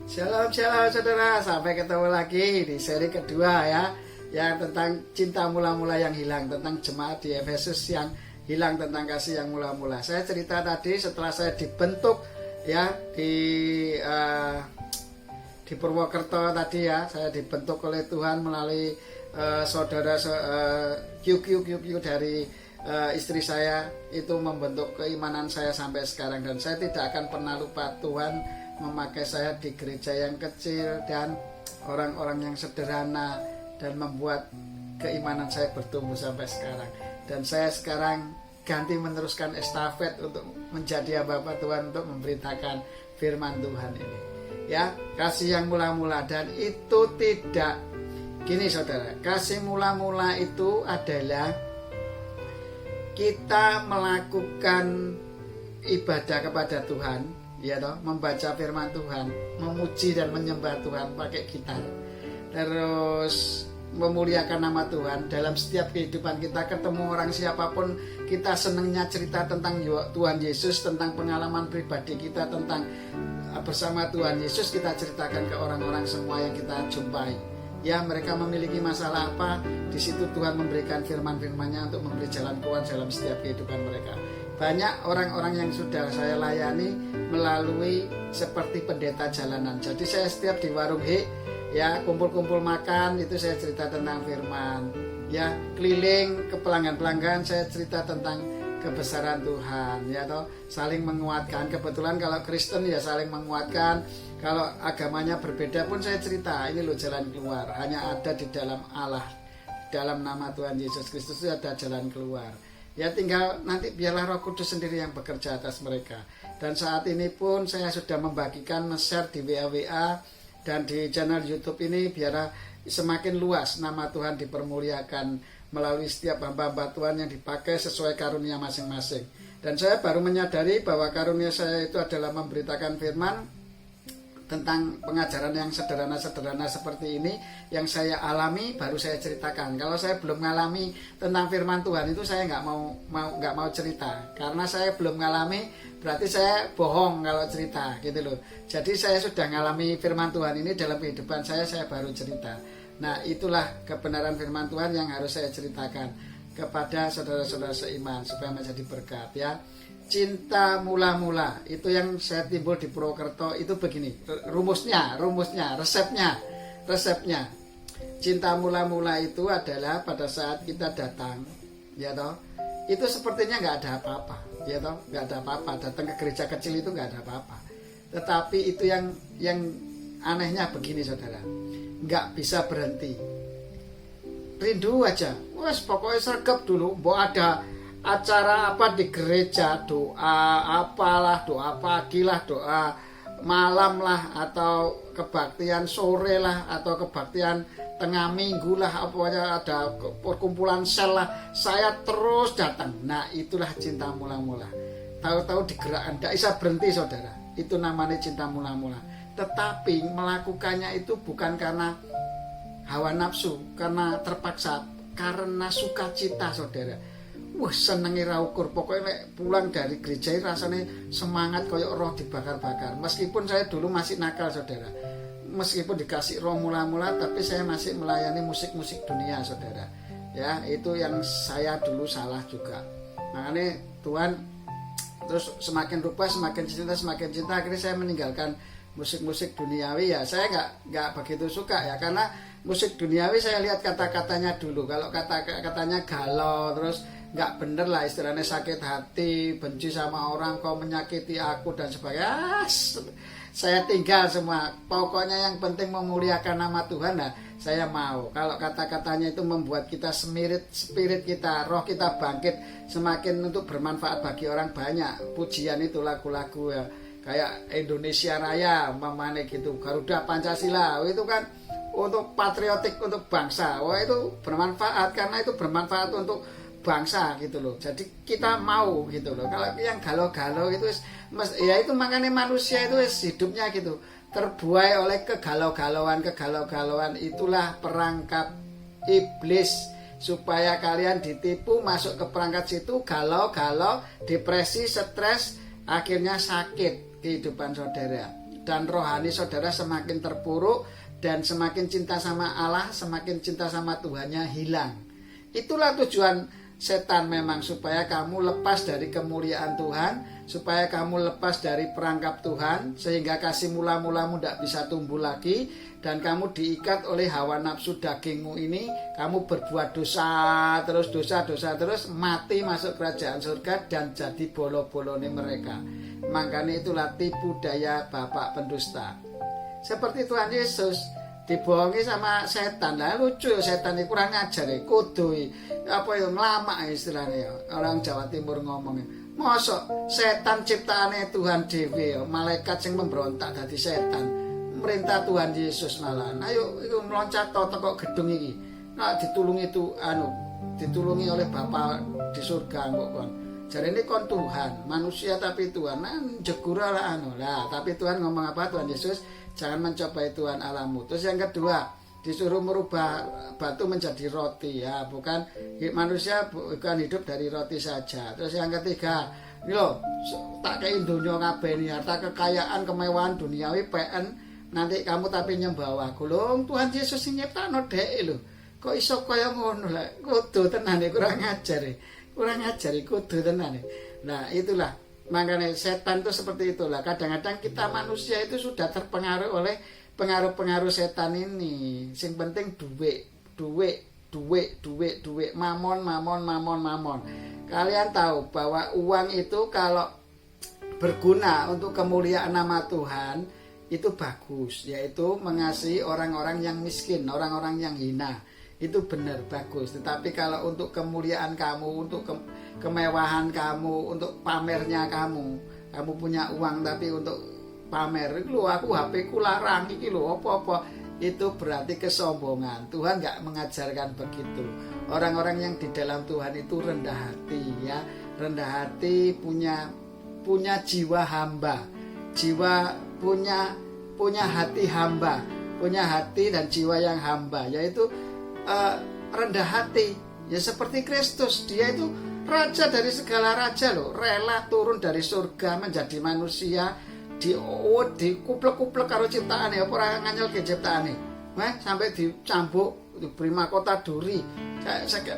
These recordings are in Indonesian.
Shalom, shalom saudara, sampai ketemu lagi di seri kedua ya, yang tentang cinta mula-mula yang hilang, tentang jemaat di Efesus yang hilang, tentang kasih yang mula-mula. Saya cerita tadi setelah saya dibentuk ya di Purwokerto tadi ya, saya dibentuk oleh Tuhan melalui saudara QQ dari istri saya, itu membentuk keimanan saya sampai sekarang, dan saya tidak akan pernah lupa Tuhan memakai saya di gereja yang kecil dan orang-orang yang sederhana, dan membuat keimanan saya bertumbuh sampai sekarang. Dan saya sekarang ganti meneruskan estafet untuk menjadi hamba Tuhan, untuk memberitakan firman Tuhan ini ya, kasih yang mula-mula. Dan itu tidak gini saudara, kasih mula-mula itu adalah kita melakukan ibadah kepada Tuhan, ya toh, membaca firman Tuhan, memuji dan menyembah Tuhan pakai gitar, terus memuliakan nama Tuhan dalam setiap kehidupan kita. Ketemu orang siapapun, kita senangnya cerita tentang Tuhan Yesus, tentang pengalaman pribadi kita tentang bersama Tuhan Yesus, kita ceritakan ke orang-orang semua yang kita jumpai. Ya, mereka memiliki masalah apa, di situ Tuhan memberikan firman-firman-Nya untuk memberi jalan keluar dalam setiap kehidupan mereka. Banyak orang-orang yang sudah saya layani melalui seperti pendeta jalanan. Jadi saya setiap di warung ya, kumpul-kumpul makan, itu saya cerita tentang firman. Ya, keliling ke pelanggan-pelanggan, saya cerita tentang kebesaran Tuhan, ya toh, saling menguatkan. Kebetulan kalau Kristen ya saling menguatkan. Kalau agamanya berbeda pun saya cerita, ini loh jalan keluar, hanya ada di dalam Allah, dalam nama Tuhan Yesus Kristus itu ada jalan keluar. Ya, tinggal nanti biarlah Roh Kudus sendiri yang bekerja atas mereka. Dan saat ini pun saya sudah membagikan, share di WA dan di channel YouTube ini, biar semakin luas nama Tuhan dipermuliakan melalui setiap hamba-hamba Tuhan yang dipakai sesuai karunia masing-masing. Dan saya baru menyadari bahwa karunia saya itu adalah memberitakan firman tentang pengajaran yang sederhana-sederhana seperti ini, yang saya alami baru saya ceritakan. Kalau saya belum mengalami tentang firman Tuhan itu, saya nggak mau cerita, karena saya belum mengalami, berarti saya bohong kalau cerita gitu loh. Jadi saya sudah mengalami firman Tuhan ini dalam kehidupan saya baru cerita. Nah, itulah kebenaran firman Tuhan yang harus saya ceritakan kepada saudara-saudara seiman supaya menjadi berkat ya. Cinta mula-mula itu yang saya timbul di Purwokerto itu begini, rumusnya, resepnya. Cinta mula-mula itu adalah pada saat kita datang, ya toh, itu sepertinya nggak ada apa-apa, ya toh, nggak ada apa-apa. Datang ke gereja kecil itu nggak ada apa-apa. Tetapi itu yang anehnya begini saudara, nggak bisa berhenti. Rindu aja, wes pokoknya sergap dulu, mau ada acara apa di gereja, doa apalah, doa pagi lah, doa malam lah, atau kebaktian sore lah, atau kebaktian tengah minggu lah, apa ada perkumpulan sel lah, saya terus datang. Nah, itulah cinta mula-mula. Tahu-tahu digerakkan, tidak bisa berhenti saudara. Itu namanya cinta mula-mula. Tetapi melakukannya itu bukan karena hawa nafsu, karena terpaksa, karena sukacita saudara. Wah, senengi ra ukur, pokoknya pulang dari gereja rasanya semangat kayak roh dibakar-bakar. Meskipun saya dulu masih nakal saudara, meskipun dikasih roh mula-mula, tapi saya masih melayani musik-musik dunia saudara. Ya, itu yang saya dulu salah juga. Makanya Tuhan terus semakin rubah, semakin cinta, akhirnya saya meninggalkan musik-musik duniawi ya. Saya nggak begitu suka ya, karena musik duniawi saya lihat kata-katanya dulu. Kalau kata-katanya galau, terus nggak bener lah, istilahnya sakit hati, benci sama orang, kau menyakiti aku dan sebagainya. Saya tinggal semua. Pokoknya yang penting memuliakan nama Tuhan. Nah, saya mau. Kalau kata-katanya itu membuat kita spirit kita, roh kita bangkit, semakin untuk bermanfaat bagi orang banyak. Pujian itu lagu-lagu ya, kayak Indonesia Raya, mamane gitu, Garuda Pancasila, itu kan untuk patriotik, untuk bangsa. Wah, itu bermanfaat, karena itu bermanfaat untuk bangsa gitu loh. Jadi kita mau gitu loh. Kalau yang galau-galau itu ya, itu makanya manusia itu hidupnya gitu, terbuai oleh kegalau-galauan. Itulah perangkap iblis, supaya kalian ditipu, masuk ke perangkat situ, galau-galau, depresi, stres, akhirnya sakit kehidupan saudara. dan rohani saudara semakin terpuruk, dan semakin cinta sama Allah, semakin cinta sama Tuhannya hilang. Itulah tujuan setan memang, supaya kamu lepas dari kemuliaan Tuhan, supaya kamu lepas dari perangkap Tuhan, sehingga kasih mula-mulamu tidak bisa tumbuh lagi, dan kamu diikat oleh hawa nafsu dagingmu ini. Kamu berbuat dosa terus, mati masuk kerajaan surga dan jadi bolo-bolone mereka. Makanya itulah tipu daya bapak pendusta. Seperti Tuhan Yesus dibohongi sama setan. Lah lucu ya, setan ini kurang ajar ya, kudu apa ya, ngelamak istilahnya ya. Orang Jawa Timur ngomongnya, mosok setan ciptaane Tuhan dhewe ya, malaikat sing memberontak dadi setan, merintah Tuhan Yesus malahan. Ayo iku meloncat teko gedung iki. Nah ditulungi ditulungi oleh Bapa di surga kok kon. Jarene kon Tuhan, manusia tapi Tuhan. Nah jegura lah lah, tapi Tuhan ngomong apa Tuhan Yesus? Jangan mencobai Tuhan Allahmu. Terus yang kedua, disuruh merubah batu menjadi roti ya, bukan manusia bukan hidup dari roti saja. Terus yang ketiga, ini loh, tak kei dunia kabeh ini, harta kekayaan kemewahan duniawi PN, nanti kamu tapi nyembah aku. Loh, Tuhan Yesus sing nyiptakno dhek lho. Kok iso kaya ngono lah? Kudu tenan kurang ajar. Kurang ajar kudu tenan. Nah, itulah. Makanya setan itu seperti itulah. Kadang-kadang kita manusia itu sudah terpengaruh oleh pengaruh-pengaruh setan ini. Yang penting duit, mamon. Kalian tahu bahwa uang itu kalau berguna untuk kemuliaan nama Tuhan itu bagus, yaitu mengasihi orang-orang yang miskin, orang-orang yang hina. Itu benar bagus. Tetapi kalau untuk kemuliaan kamu, untuk kemewahan kamu, untuk pamernya kamu punya uang tapi untuk pamer, lho aku HP ku larang iki lho apa-apa, itu berarti kesombongan. Tuhan nggak mengajarkan begitu. Orang-orang yang di dalam Tuhan itu rendah hati ya, rendah hati, punya jiwa hamba, punya hati hamba, punya hati dan jiwa yang hamba, yaitu rendah hati ya, seperti Kristus. Dia itu raja dari segala raja loh, rela turun dari surga menjadi manusia, dikuplek-kuplek karo ciptaane, apa ora nganyelke ciptaane. Sampai dicambuk, diberi mahkota duri,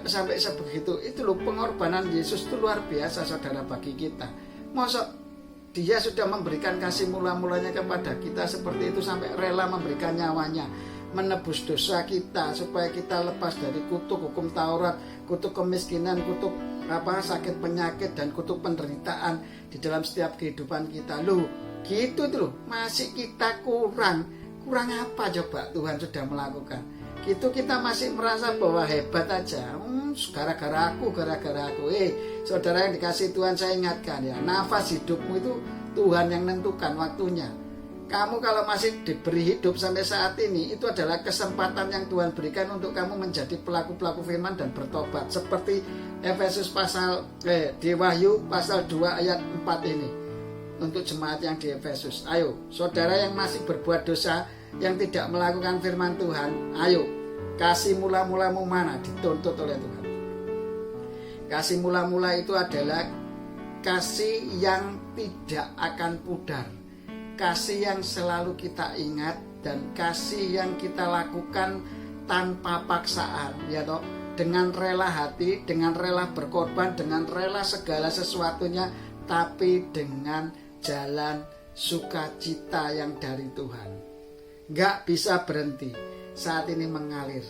sampai sebegitu. Itu loh pengorbanan Yesus itu luar biasa saudara bagi kita. Masa dia sudah memberikan kasih mula-mulanya kepada kita seperti itu, sampai rela memberikan nyawanya, menebus dosa kita supaya kita lepas dari kutuk hukum Taurat, kutuk kemiskinan, kutuk sakit penyakit dan kutuk penderitaan di dalam setiap kehidupan kita. Loh, gitu tuh, masih kita kurang apa coba Tuhan sudah melakukan. Gitu kita masih merasa bahwa hebat aja. Gara-gara aku. Saudara yang dikasih Tuhan, saya ingatkan ya, nafas hidupmu itu Tuhan yang menentukan waktunya. Kamu kalau masih diberi hidup sampai saat ini, itu adalah kesempatan yang Tuhan berikan untuk kamu menjadi pelaku-pelaku firman dan bertobat. Seperti Efesus di Wahyu pasal 2 ayat 4 ini. Untuk jemaat yang di Efesus, ayo saudara yang masih berbuat dosa, yang tidak melakukan firman Tuhan, ayo, kasih mula-mulamu mana? Dituntut oleh Tuhan. Kasih mula-mula itu adalah kasih yang tidak akan pudar, kasih yang selalu kita ingat, dan kasih yang kita lakukan tanpa paksaan, ya toh, dengan rela hati, dengan rela berkorban, dengan rela segala sesuatunya, tapi dengan jalan sukacita yang dari Tuhan. Gak bisa berhenti. Saat ini mengalir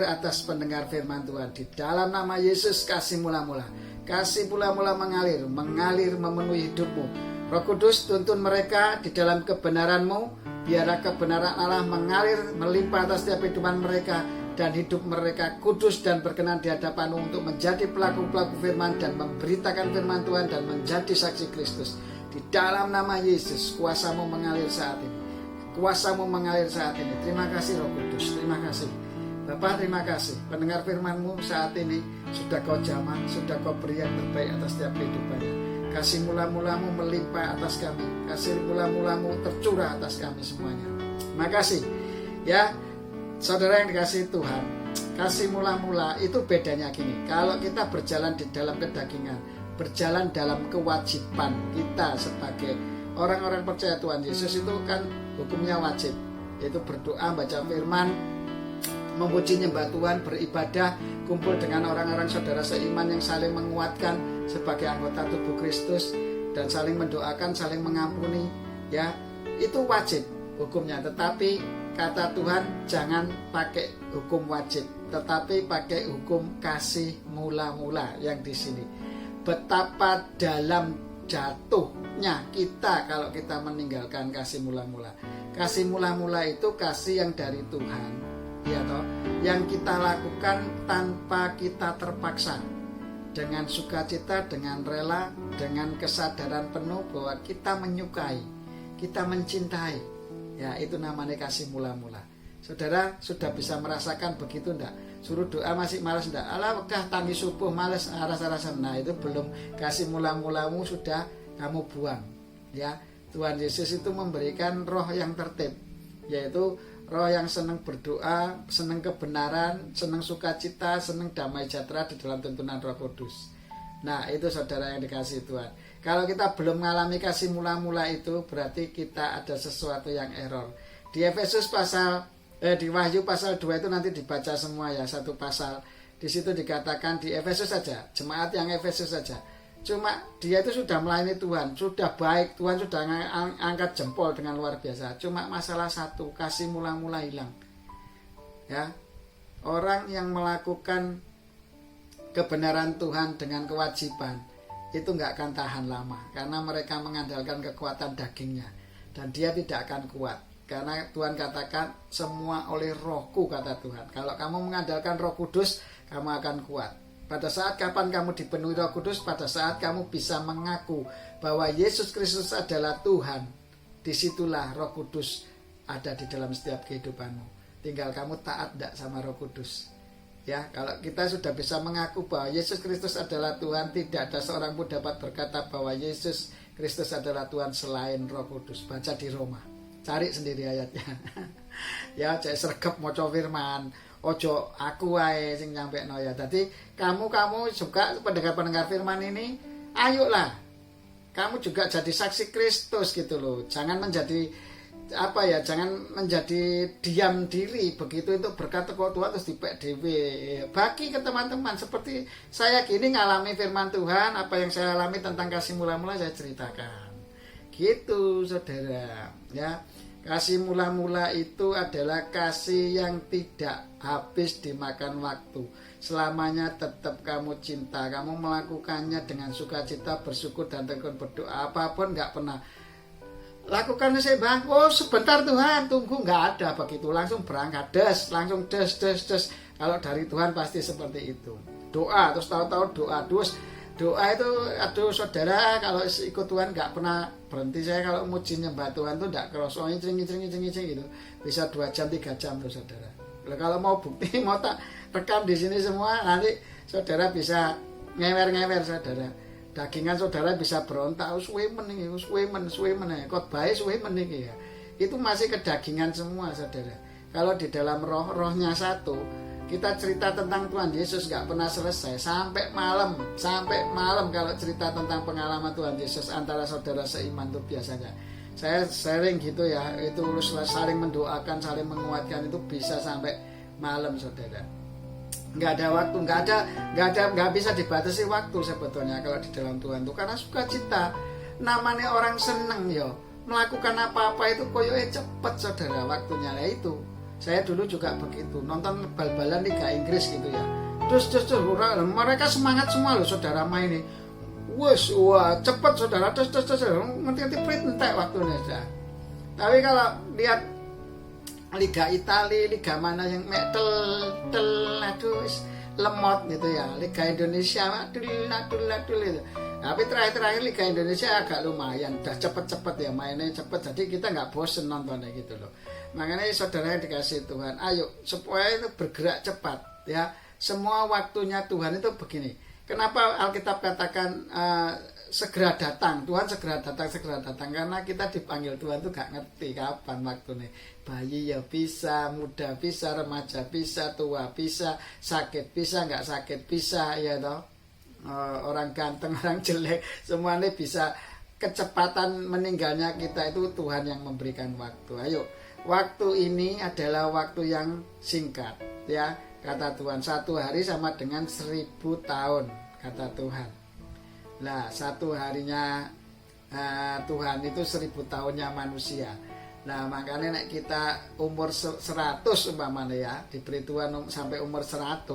atas pendengar firman Tuhan. Di dalam nama Yesus, kasih mula-mula mengalir memenuhi hidupmu. Roh Kudus, tuntun mereka di dalam kebenaran-Mu. Biarlah kebenaran Allah mengalir melimpah atas setiap kehidupan mereka, dan hidup mereka kudus dan berkenan di hadapan-Mu untuk menjadi pelaku-pelaku firman dan memberitakan firman Tuhan dan menjadi saksi Kristus. Di dalam nama Yesus, kuasa-Mu mengalir saat ini. Kuasa-Mu mengalir saat ini. Terima kasih Roh Kudus, terima kasih Bapak, terima kasih. Pendengar firman-Mu saat ini sudah Kau jamah, sudah Kau beri yang terbaik atas setiap kehidupannya. Kasih mula-mulamu melimpah atas kami, kasih mula-mulamu tercurah atas kami semuanya. Makasih ya saudara yang dikasihi Tuhan. Kasih mula-mula itu bedanya gini. Kalau kita berjalan di dalam kedagingan, berjalan dalam kewajiban kita sebagai orang-orang percaya Tuhan Yesus itu kan hukumnya wajib, yaitu berdoa, baca firman, memuji nyembah Tuhan, beribadah, kumpul dengan orang-orang saudara seiman yang saling menguatkan sebagai anggota tubuh Kristus, dan saling mendoakan, saling mengampuni, ya itu wajib hukumnya. Tetapi kata Tuhan jangan pakai hukum wajib, tetapi pakai hukum kasih mula-mula yang di sini. Betapa dalam jatuhnya kita kalau kita meninggalkan kasih mula-mula. Kasih mula-mula itu kasih yang dari Tuhan, ya toh, yang kita lakukan tanpa kita terpaksa, dengan sukacita, dengan rela, dengan kesadaran penuh bahwa kita menyukai, kita mencintai. Ya, itu namanya kasih mula-mula. Saudara sudah bisa merasakan begitu enggak? Suruh doa masih malas enggak? Alah, wegah tangi subuh malas, rasa-rasa. Nah, itu belum kasih mula-mulamu sudah kamu buang. Ya, Tuhan Yesus itu memberikan roh yang tertib, yaitu roh yang senang berdoa, senang kebenaran, senang sukacita, senang damai sejahtera di dalam tuntunan Roh Kudus. Nah, itu saudara yang dikasihi Tuhan. Kalau kita belum mengalami kasih mula-mula itu, berarti kita ada sesuatu yang error. Di Efesus di Wahyu pasal 2 itu nanti dibaca semua ya, satu pasal. Di situ dikatakan di Efesus saja, jemaat yang Efesus saja. Cuma dia itu sudah melayani Tuhan, sudah baik, Tuhan sudah angkat jempol dengan luar biasa. Cuma masalah satu, kasih mula-mula hilang. Ya. Orang yang melakukan kebenaran Tuhan dengan kewajiban itu nggak akan tahan lama, karena mereka mengandalkan kekuatan dagingnya, dan dia tidak akan kuat. Karena Tuhan katakan semua oleh Rohku, kata Tuhan. Kalau kamu mengandalkan Roh Kudus, kamu akan kuat. Pada saat kapan kamu dipenuhi Roh Kudus? Pada saat kamu bisa mengaku bahwa Yesus Kristus adalah Tuhan. Disitulah Roh Kudus ada di dalam setiap kehidupanmu. Tinggal kamu taat tidak sama Roh Kudus. Ya, kalau kita sudah bisa mengaku bahwa Yesus Kristus adalah Tuhan, tidak ada seorang pun dapat berkata bahwa Yesus Kristus adalah Tuhan selain Roh Kudus. Baca di Roma, cari sendiri ayatnya. Ya, cek sergap maca firman, ojo aku wae sing nyampekno ya. Dadi kamu juga pendengar-pendengar firman ini, ayolah kamu juga jadi saksi Kristus gitu loh. Jangan menjadi jangan menjadi diam diri begitu itu berkata kok Tuhan terus dipek dhewe. Bagi ke teman-teman seperti saya gini ngalami firman Tuhan, apa yang saya alami tentang kasih mula-mula saya ceritakan. Gitu saudara, ya. Kasih mula-mula itu adalah kasih yang tidak habis dimakan waktu. Selamanya tetap kamu cinta, kamu melakukannya dengan sukacita, bersyukur dan tekun berdoa. Apapun nggak pernah lakukan saya bang, oh sebentar Tuhan tunggu, nggak ada begitu, langsung berangkat des. Kalau dari Tuhan pasti seperti itu. Doa terus tahu-tahu doa itu, aduh saudara, kalau ikut Tuhan nggak pernah berhenti. Saya kalau muji nyembah Tuhan tuh nggak kerosong ngicing gitu, bisa 2 jam 3 jam tuh saudara. Kalau mau bukti mau tak rekam di sini semua, nanti saudara bisa ngewer saudara. Dagingan saudara bisa berontak, suwe men khotbah suwe men ya. Itu masih kedagingan semua saudara. Kalau di dalam rohnya satu, kita cerita tentang Tuhan Yesus nggak pernah selesai sampai malam kalau cerita tentang pengalaman Tuhan Yesus antara saudara seiman itu biasanya. Saya sharing gitu ya, itu saling mendoakan, saling menguatkan, itu bisa sampai malam saudara. Nggak ada waktu, nggak bisa dibatasi waktu sebetulnya kalau di dalam Tuhan itu, karena sukacita. Namanya orang seneng yo, melakukan apa-apa itu koyoke cepet saudara waktunya. Lah itu saya dulu juga begitu, nonton bal-balan Liga Inggris gitu ya, terus mereka semangat semua loh saudara main ini, wah cepet saudara, terus ngerti prit entek waktunya saja. Tapi kalau lihat Liga Italia, liga mana yang aduh lemot gitu ya. Liga Indonesia adul itu. Tapi terakhir Liga Indonesia agak lumayan, udah cepet ya, mainnya cepet, jadi kita nggak bosen nontonnya gitu loh. Makanya saudara yang dikasih Tuhan, ayo supaya itu bergerak cepat ya. Semua waktunya Tuhan itu begini. Kenapa Alkitab katakan segera datang, Tuhan segera datang, karena kita dipanggil Tuhan tuh gak ngerti kapan waktunya. Bayi ya bisa, muda bisa, remaja bisa, tua bisa, sakit bisa, nggak sakit bisa, ya toh. Orang ganteng, orang jelek, semuanya bisa kecepatan meninggalnya kita itu Tuhan yang memberikan waktu. Ayo, waktu ini adalah waktu yang singkat, ya. Kata Tuhan, 1 hari sama dengan 1000 tahun, kata Tuhan. Nah, 1 harinya Tuhan itu 1000 tahunnya manusia. Nah, makanya nek kita umur 100 umpamanya ya, diberi Tuhan sampai umur 100,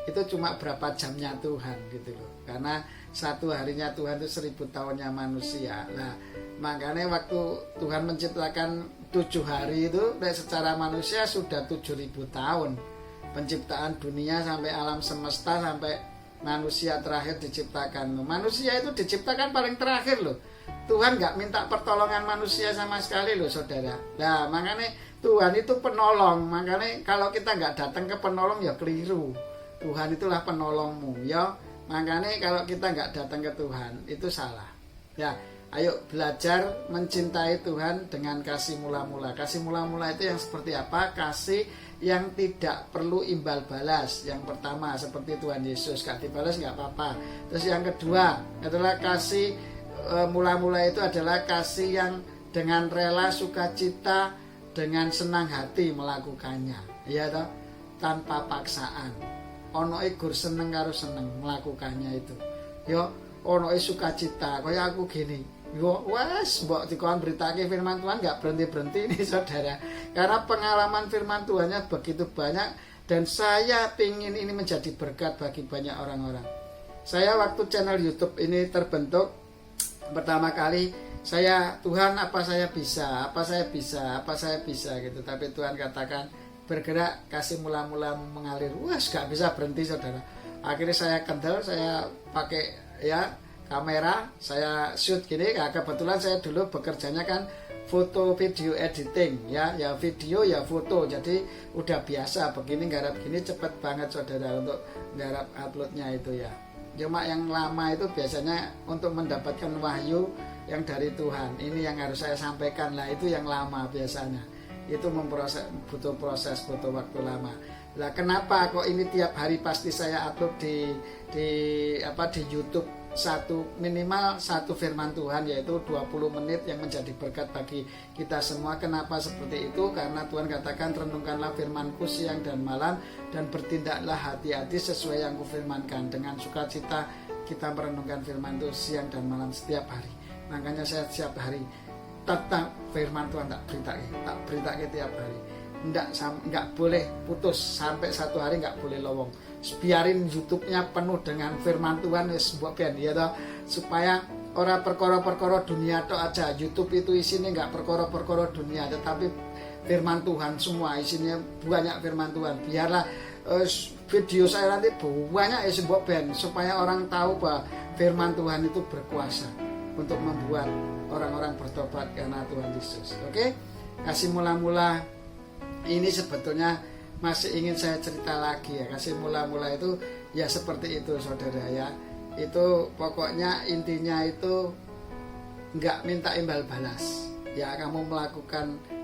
itu cuma berapa jamnya Tuhan gitu loh. Karena 1 harinya Tuhan itu 1000 tahunnya manusia. Nah, makanya waktu Tuhan menciptakan 7 hari itu secara manusia sudah 7000 tahun. Penciptaan dunia sampai alam semesta sampai manusia terakhir diciptakan. Manusia itu diciptakan paling terakhir loh. Tuhan nggak minta pertolongan manusia sama sekali loh saudara. Nah, makanya Tuhan itu penolong. Makanya kalau kita nggak datang ke penolong ya keliru. Tuhan itulah penolongmu ya. Makanya kalau kita nggak datang ke Tuhan itu salah. Ya, ayo belajar mencintai Tuhan dengan kasih mula-mula. Kasih mula-mula itu yang seperti apa? Kasih yang tidak perlu imbal balas. Yang pertama seperti Tuhan Yesus, gak dibalas nggak apa-apa. Terus yang kedua adalah kasih mula-mula itu adalah kasih yang dengan rela, sukacita, dengan senang hati melakukannya, ya toh, tanpa paksaan. Ono gur seneng karo seneng melakukannya itu. Yo ono sukacita, kaya aku gini. Yo wes mbok dikon beritake firman Tuhan nggak berhenti-berhenti nih saudara. Karena pengalaman firman Tuhannya begitu banyak dan saya pingin ini menjadi berkat bagi banyak orang-orang. Saya waktu channel YouTube ini terbentuk pertama kali saya, Tuhan apa saya bisa gitu. Tapi Tuhan katakan bergerak, kasih mula-mula mengalir. Wah, gak bisa berhenti saudara. Akhirnya saya kendal, saya pakai ya kamera, saya shoot gini. Nah, kebetulan saya dulu bekerjanya kan foto video editing ya video ya foto, jadi udah biasa begini garap gini cepet banget saudara untuk garap uploadnya itu ya. Cuma yang lama itu biasanya untuk mendapatkan wahyu yang dari Tuhan. Ini yang harus saya sampaikan lah, itu yang lama biasanya. Itu butuh proses, butuh waktu lama. Lah kenapa kok ini tiap hari pasti saya upload di YouTube minimal satu firman Tuhan, yaitu 20 menit yang menjadi berkat bagi kita semua. Kenapa seperti itu? Karena Tuhan katakan renungkanlah firman-Ku siang dan malam dan bertindaklah hati-hati sesuai yang Kufirmankan. Dengan sukacita kita merenungkan firman itu siang dan malam setiap hari. Makanya saya setiap hari tentang firman Tuhan tak beritake tiap hari. Enggak boleh putus sampai 1 hari, enggak boleh lowong. Biarin YouTube-nya penuh dengan firman Tuhan wis mbok ben ya toh, supaya ora perkara-perkara dunia tok aja. YouTube itu isinya enggak perkara-perkara dunia, tetapi firman Tuhan semua isinya, banyak firman Tuhan. Biarlah video saya nanti banyak ya mbok ben, supaya orang tahu bahwa firman Tuhan itu berkuasa untuk membuat orang-orang bertobat karena Tuhan Yesus. Oke? Kasih mula-mula ini sebetulnya masih ingin saya cerita lagi ya. Kasih mula-mula itu ya seperti itu saudara ya. Itu pokoknya intinya itu enggak minta imbal balas. Ya, kamu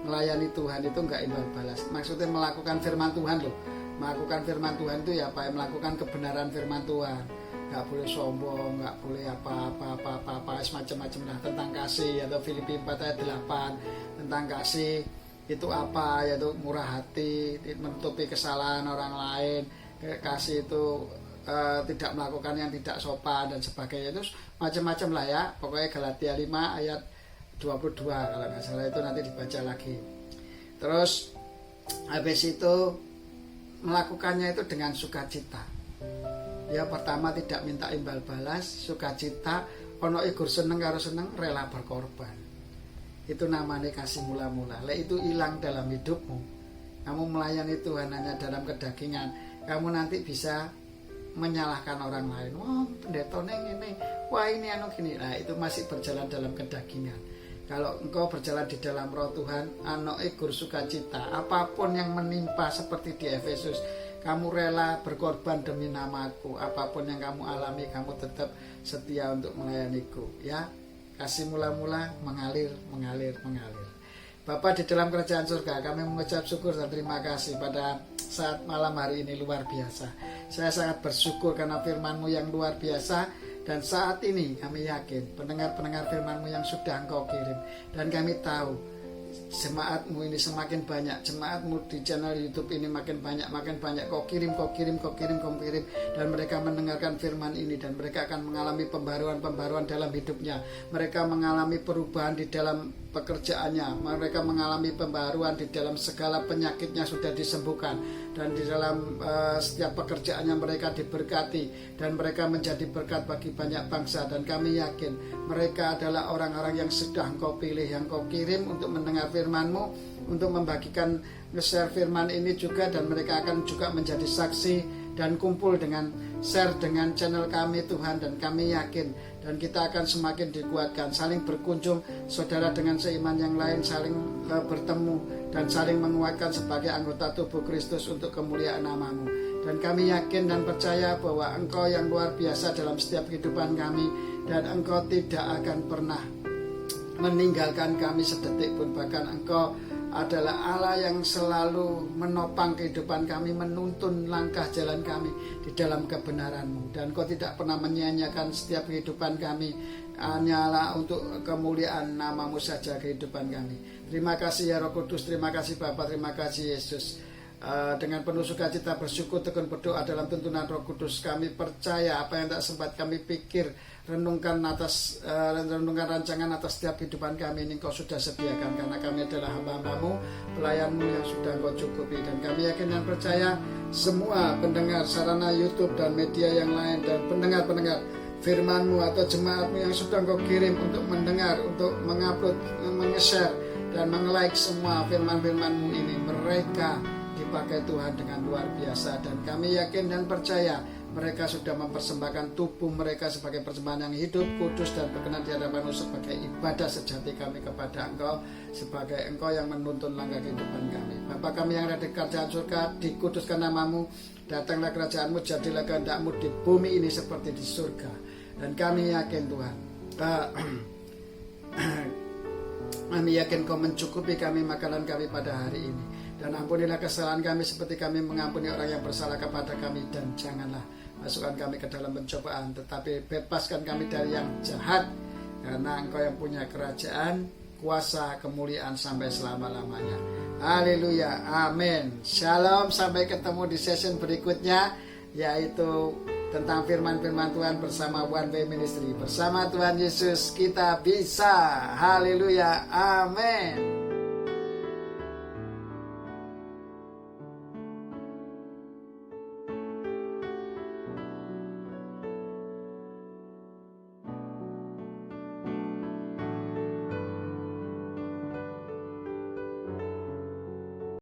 melayani Tuhan itu enggak imbal balas. Maksudnya melakukan firman Tuhan loh. Melakukan firman Tuhan itu ya apa? Melakukan kebenaran firman Tuhan. Enggak boleh sombong, enggak boleh apa-apa semacam-macam lah tentang kasih, atau Filipi 4 ayat 8 tentang kasih. Itu apa, yaitu murah hati, menutupi kesalahan orang lain, kasih itu tidak melakukan yang tidak sopan dan sebagainya. Itu macam-macam lah ya. Pokoknya Galatia 5 ayat 22 kalau nggak salah, itu nanti dibaca lagi. Terus habis itu melakukannya itu dengan sukacita. Ya, pertama tidak minta imbal balas, sukacita, ono igur seneng karo seneng, rela berkorban. Itu namanya kasih mula-mula. Itu hilang dalam hidupmu, kamu melayani Tuhan hanya dalam kedagingan, kamu nanti bisa menyalahkan orang lain. Wah, pendeta neng ini, wah ini anu gini. Nah, itu masih berjalan dalam kedagingan. Kalau engkau berjalan di dalam roh Tuhan, ano igur sukacita, apapun yang menimpa seperti di Efesus, kamu rela berkorban demi namaku. Apapun yang kamu alami, kamu tetap setia untuk melayaniku ya. Kasih mula-mula mengalir. Bapa di dalam kerajaan surga, kami mengucap syukur dan terima kasih pada saat malam hari ini luar biasa. Saya sangat bersyukur karena firman-Mu yang luar biasa Dan saat ini kami yakin pendengar-pendengar firman-Mu yang sudah Engkau kirim, dan kami tahu jemaat-Mu ini semakin banyak, jemaat-Mu di channel YouTube ini makin banyak, Kau kirim, dan mereka mendengarkan firman ini, dan mereka akan mengalami pembaruan dalam hidupnya, mereka mengalami perubahan di dalam pekerjaannya, mereka mengalami pembaruan di dalam segala penyakitnya sudah disembuhkan, dan di dalam setiap pekerjaannya mereka diberkati, dan mereka menjadi berkat bagi banyak bangsa. Dan kami yakin mereka adalah orang-orang yang sudah Engkau pilih, yang Kau kirim untuk mendengar firman-Mu, untuk membagikan nge-share firman ini juga, dan mereka akan juga menjadi saksi dan kumpul dengan share dengan channel kami Tuhan. Dan kami yakin, dan kita akan semakin dikuatkan, saling berkunjung saudara dengan seiman yang lain, saling bertemu dan saling menguatkan sebagai anggota tubuh Kristus untuk kemuliaan nama-Mu. Dan kami yakin dan percaya bahwa Engkau yang luar biasa dalam setiap kehidupan kami, dan Engkau tidak akan pernah meninggalkan kami sedetik pun. Bahkan Engkau adalah Allah yang selalu menopang kehidupan kami, menuntun langkah jalan kami di dalam kebenaran-Mu. Dan Kau tidak pernah menyia-nyiakan setiap kehidupan kami, hanyalah untuk kemuliaan nama-Mu saja kehidupan kami. Terima kasih ya Roh Kudus, terima kasih Bapa, terima kasih Yesus. Dengan penuh sukacita bersyukur tekun berdoa dalam tuntunan Roh Kudus. Kami percaya apa yang tak sempat kami pikir, renungkan rancangan atas setiap kehidupan kami ini Kau sudah sediakan, karena kami adalah hamba-Mu, pelayan-Mu yang sudah Kau cukupi. Dan kami yakin dan percaya semua pendengar sarana YouTube dan media yang lain, dan pendengar-pendengar firman-Mu atau jemaat-Mu yang sudah Kau kirim untuk mendengar, untuk mengupload, meng-share dan meng-like semua firman-firman-Mu ini, mereka dipakai Tuhan dengan luar biasa. Dan kami yakin dan percaya mereka sudah mempersembahkan tubuh mereka sebagai persembahan yang hidup, kudus dan berkenan di hadapan-Mu, sebagai ibadah sejati kami kepada Engkau, sebagai Engkau yang menuntun langkah kehidupan kami. Bapa kami yang ada di kerajaan surga, dikuduskan nama-Mu, datanglah kerajaan-Mu, jadilah kehendak-Mu di bumi ini seperti di surga. Dan kami yakin Tuhan, kami yakin Kau mencukupi kami makanan kami pada hari ini. Dan ampunilah kesalahan kami seperti kami mengampuni orang yang bersalah kepada kami. Dan janganlah masukkan kami ke dalam pencobaan, tetapi bebaskan kami dari yang jahat, karena Engkau yang punya kerajaan, kuasa, kemuliaan sampai selama-lamanya. Haleluya, amin. Shalom, sampai ketemu di session berikutnya, yaitu tentang firman-firman Tuhan bersama One Way Ministry. Bersama Tuhan Yesus kita bisa. Haleluya, amin.